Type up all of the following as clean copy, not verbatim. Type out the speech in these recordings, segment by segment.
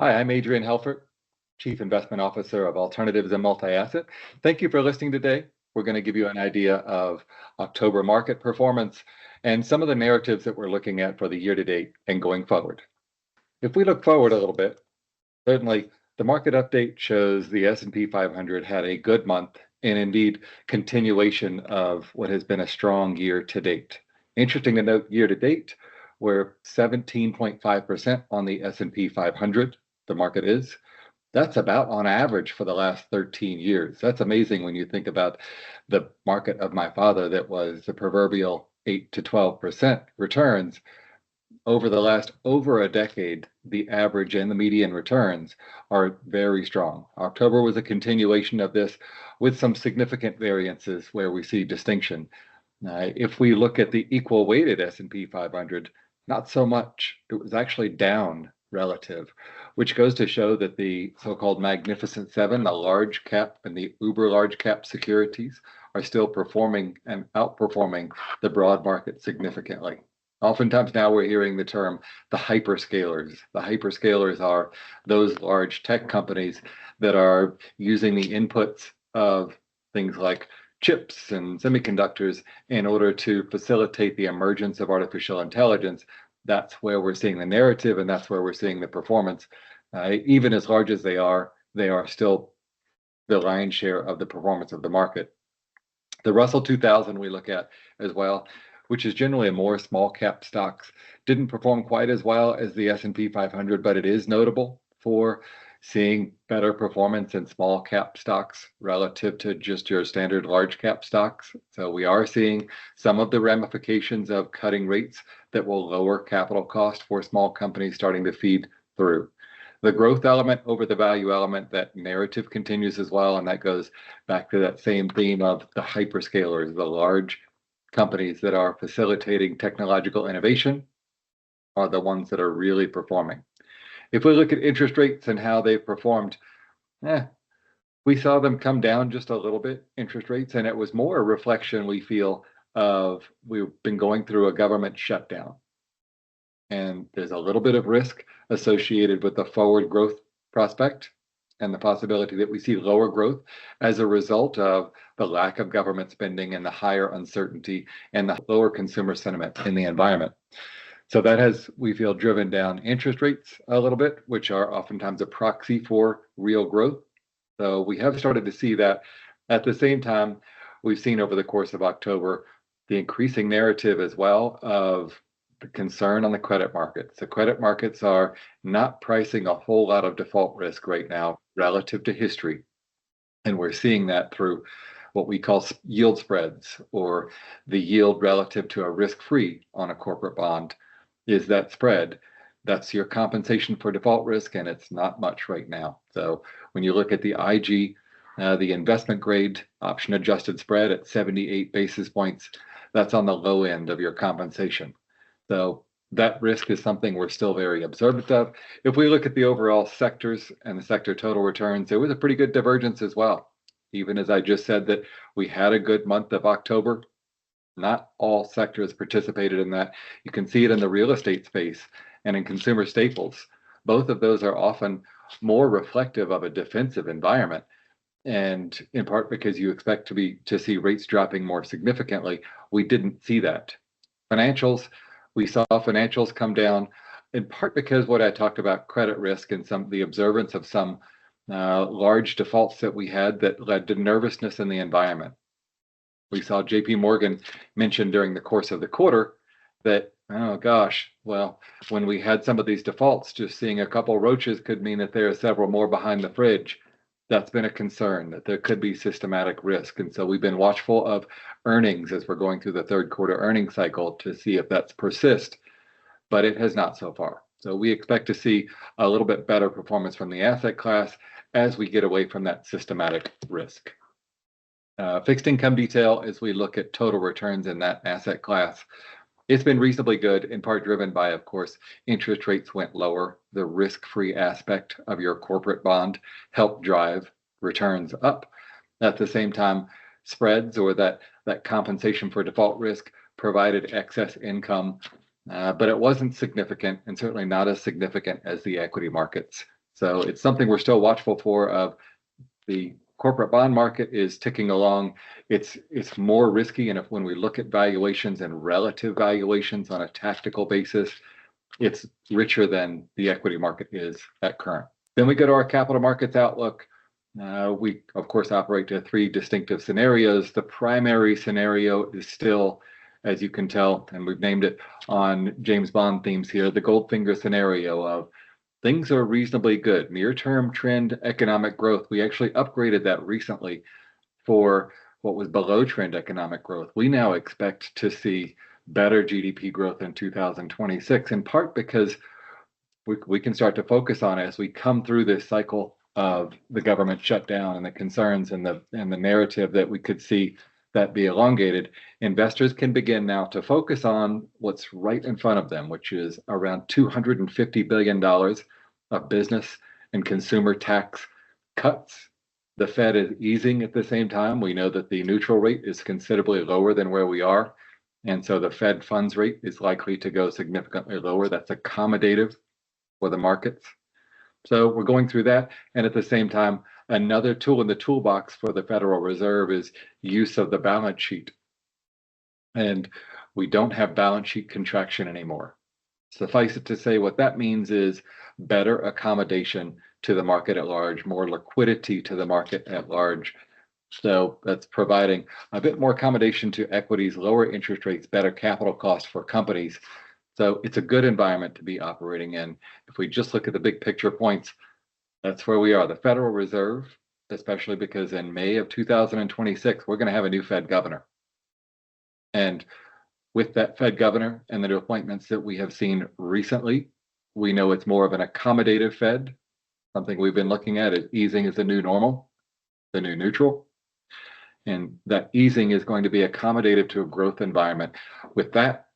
Hi, I'm Adrian Helfert, Chief Investment Officer of Alternatives and Multi-Asset. Thank you for listening today. We're going to give you an idea of October market performance and some of the narratives that we're looking at for the year to date and going forward. If we look forward a little bit, certainly the market update shows the S&P 500 had a good month and indeed continuation of what has been a strong year to date. Interesting to note, year to date, we're 17.5% on the S&P 500. The market is. That's about on average for the last 13 years. That's amazing when you think about the market of my father that was the proverbial 8 to 12% returns. Over the last over a decade, the average and the median returns are very strong. October was a continuation of this with some significant variances where we see distinction. If we look at the equal weighted S&P 500, not so much. It was actually down relative, which goes to show that the so-called Magnificent Seven, the large cap and the uber large cap securities, are still performing and outperforming the broad market significantly. Oftentimes now we're hearing the term the hyperscalers. The hyperscalers are those large tech companies that are using the inputs of things like chips and semiconductors in order to facilitate the emergence of artificial intelligence. That's where we're seeing the narrative, and that's where we're seeing the performance. Even as large as they are still the lion's share of the performance of the market. The Russell 2000 we look at as well, which is generally a more small cap stocks, didn't perform quite as well as the S&P 500, but it is notable for seeing better performance in small cap stocks relative to just your standard large cap stocks. So we are seeing some of the ramifications of cutting rates that will lower capital cost for small companies starting to feed through. The growth element over the value element, that narrative continues as well, and that goes back to that same theme of the hyperscalers, the large companies that are facilitating technological innovation are the ones that are really performing. If we look at interest rates and how they've performed, we saw them come down just a little bit, interest rates, and it was more a reflection, we feel, of we've been going through a government shutdown. And there's a little bit of risk associated with the forward growth prospect and the possibility that we see lower growth as a result of the lack of government spending and the higher uncertainty and the lower consumer sentiment in the environment. So that has, we feel, driven down interest rates a little bit, which are oftentimes a proxy for real growth. So we have started to see that. At the same time, we've seen over the course of October the increasing narrative as well of the concern on the credit markets. The credit markets are not pricing a whole lot of default risk right now relative to history. And we're seeing that through what we call yield spreads, or the yield relative to a risk-free on a corporate bond is that spread. That's your compensation for default risk, and it's not much right now. So when you look at the IG, the investment grade option adjusted spread at 78 basis points, that's on the low end of your compensation. So that risk is something we're still very observant of. If we look at the overall sectors and the sector total returns, there was a pretty good divergence as well. Even as I just said that we had a good month of October, not all sectors participated in that. You can see it in the real estate space and in consumer staples. Both of those are often more reflective of a defensive environment. And in part because you expect to see rates dropping more significantly, we didn't see that. Financials, we saw financials come down in part because what I talked about, credit risk and the observance of some large defaults that we had that led to nervousness in the environment. We saw JP Morgan mention during the course of the quarter that, oh gosh, well, when we had some of these defaults, just seeing a couple roaches could mean that there are several more behind the fridge. That's been a concern, that there could be systematic risk. And so we've been watchful of earnings as we're going through the third quarter earnings cycle to see if that's persist, but it has not so far. So we expect to see a little bit better performance from the asset class as we get away from that systematic risk. Fixed income detail, as we look at total returns in that asset class, it's been reasonably good, in part driven by, of course, interest rates went lower. The risk-free aspect of your corporate bond helped drive returns up. At the same time, spreads, or that compensation for default risk, provided excess income, but it wasn't significant, and certainly not as significant as the equity markets. So it's something we're still watchful for. Of the corporate bond market is ticking along. It's more risky, and when we look at valuations and relative valuations on a tactical basis, it's richer than the equity market is at current. Then we go to our capital markets outlook. We, of course, operate to three distinctive scenarios. The primary scenario is still, as you can tell, and we've named it on James Bond themes here, the Goldfinger scenario of things are reasonably good. Near-term trend economic growth. We actually upgraded that recently for what was below trend economic growth. We now expect to see better GDP growth in 2026, in part because we can start to focus on it as we come through this cycle of the government shutdown and the concerns and the narrative that we could see that be elongated. Investors can begin now to focus on what's right in front of them, which is around $250 billion of business and consumer tax cuts. The Fed is easing at the same time. We know that the neutral rate is considerably lower than where we are. And so the Fed funds rate is likely to go significantly lower. That's accommodative for the markets. So we're going through that. And at the same time, another tool in the toolbox for the Federal Reserve is use of the balance sheet. And we don't have balance sheet contraction anymore. Suffice it to say, what that means is better accommodation to the market at large, more liquidity to the market at large. So that's providing a bit more accommodation to equities, lower interest rates, better capital costs for companies. So it's a good environment to be operating in. If we just look at the big picture points, that's where we are. The Federal Reserve, especially because in May of 2026, we're going to have a new Fed governor. And with that Fed governor and the new appointments that we have seen recently, we know it's more of an accommodative Fed. Something we've been looking at is easing is the new normal, the new neutral. And that easing is going to be accommodative to a growth environment. With that,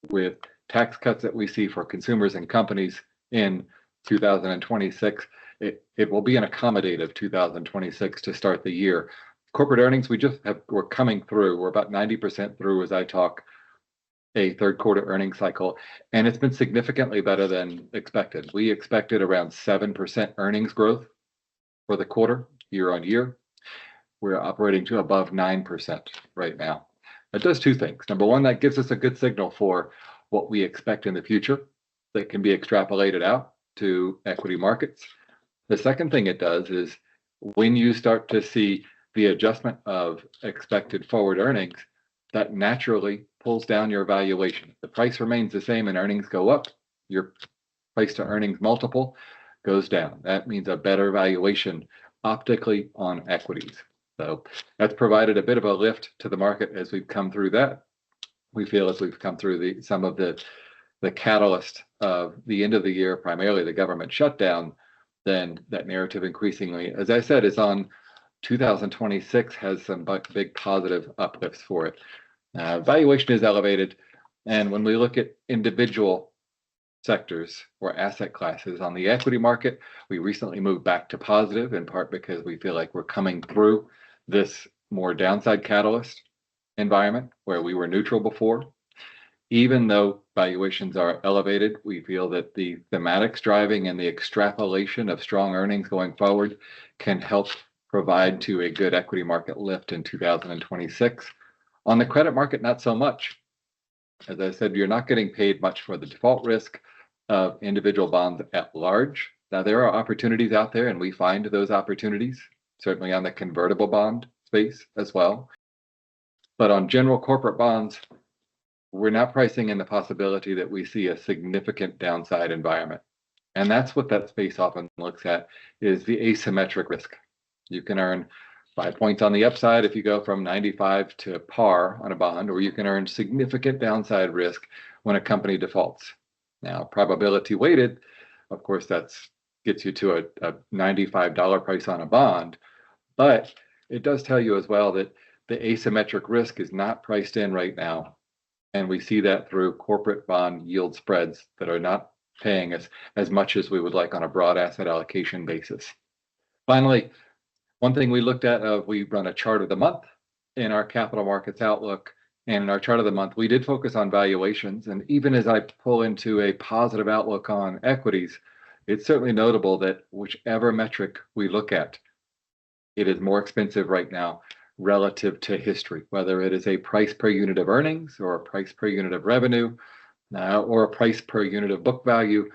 with tax cuts that we see for consumers and companies in 2026, it will be an accommodative 2026 to start the year. Corporate earnings, we're coming through. We're about 90% through as I talk a third quarter earnings cycle, and it's been significantly better than expected. We expected around 7% earnings growth for the quarter, year on year. We're operating to above 9% right now. That does two things. Number one, that gives us a good signal for what we expect in the future that can be extrapolated out to equity markets. The second thing it does is when you start to see the adjustment of expected forward earnings, that naturally pulls down your valuation. If the price remains the same and earnings go up, your price to earnings multiple goes down. That means a better valuation optically on equities. So that's provided a bit of a lift to the market as we've come through that. We feel as we've come through some of the catalyst of the end of the year, primarily the government shutdown, then that narrative increasingly, as I said, is on 2026 has some big positive uplifts for it. Valuation is elevated. And when we look at individual sectors or asset classes on the equity market, we recently moved back to positive, in part because we feel like we're coming through this more downside catalyst environment where we were neutral before. Even though valuations are elevated, we feel that the thematics driving and the extrapolation of strong earnings going forward can help provide to a good equity market lift in 2026. On the credit market, not so much. As I said, you're not getting paid much for the default risk of individual bonds at large. Now, there are opportunities out there, and we find those opportunities, certainly on the convertible bond space as well. But on general corporate bonds, we're not pricing in the possibility that we see a significant downside environment. And that's what that space often looks at, is the asymmetric risk. You can earn 5 points on the upside if you go from 95 to par on a bond, or you can earn significant downside risk when a company defaults. Now, probability weighted, of course, that gets you to a $95 price on a bond, but it does tell you as well that the asymmetric risk is not priced in right now. And we see that through corporate bond yield spreads that are not paying us as much as we would like on a broad asset allocation basis. Finally, one thing we looked at, we run a chart of the month in our capital markets outlook. And in our chart of the month, we did focus on valuations. And even as I pull into a positive outlook on equities, it's certainly notable that whichever metric we look at, it is more expensive right now relative to history, whether it is a price per unit of earnings or a price per unit of revenue or a price per unit of book value.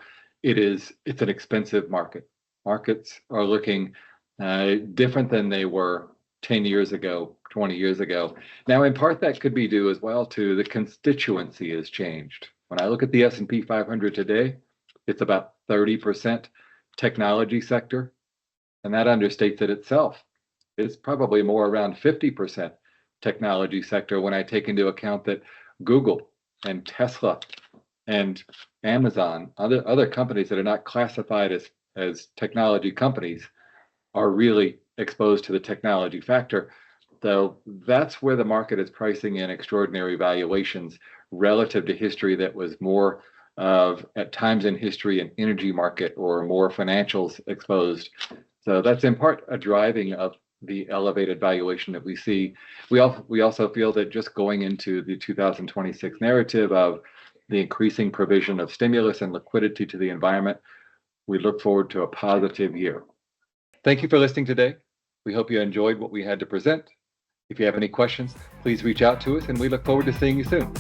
It's an expensive market. Markets are looking different than they were 10 years ago, 20 years ago. Now, in part, that could be due as well to the constituency has changed. When I look at the S&P 500 today, it's about 30% technology sector, and that understates it itself. It's probably more around 50% technology sector when I take into account that Google and Tesla and Amazon, other companies that are not classified as technology companies, are really exposed to the technology factor. So that's where the market is pricing in extraordinary valuations relative to history that was more of, at times in history, an energy market or more financials exposed. So that's in part a driving of the elevated valuation that we see. We also feel that just going into the 2026 narrative of the increasing provision of stimulus and liquidity to the environment, we look forward to a positive year. Thank you for listening today. We hope you enjoyed what we had to present. If you have any questions, please reach out to us, and we look forward to seeing you soon.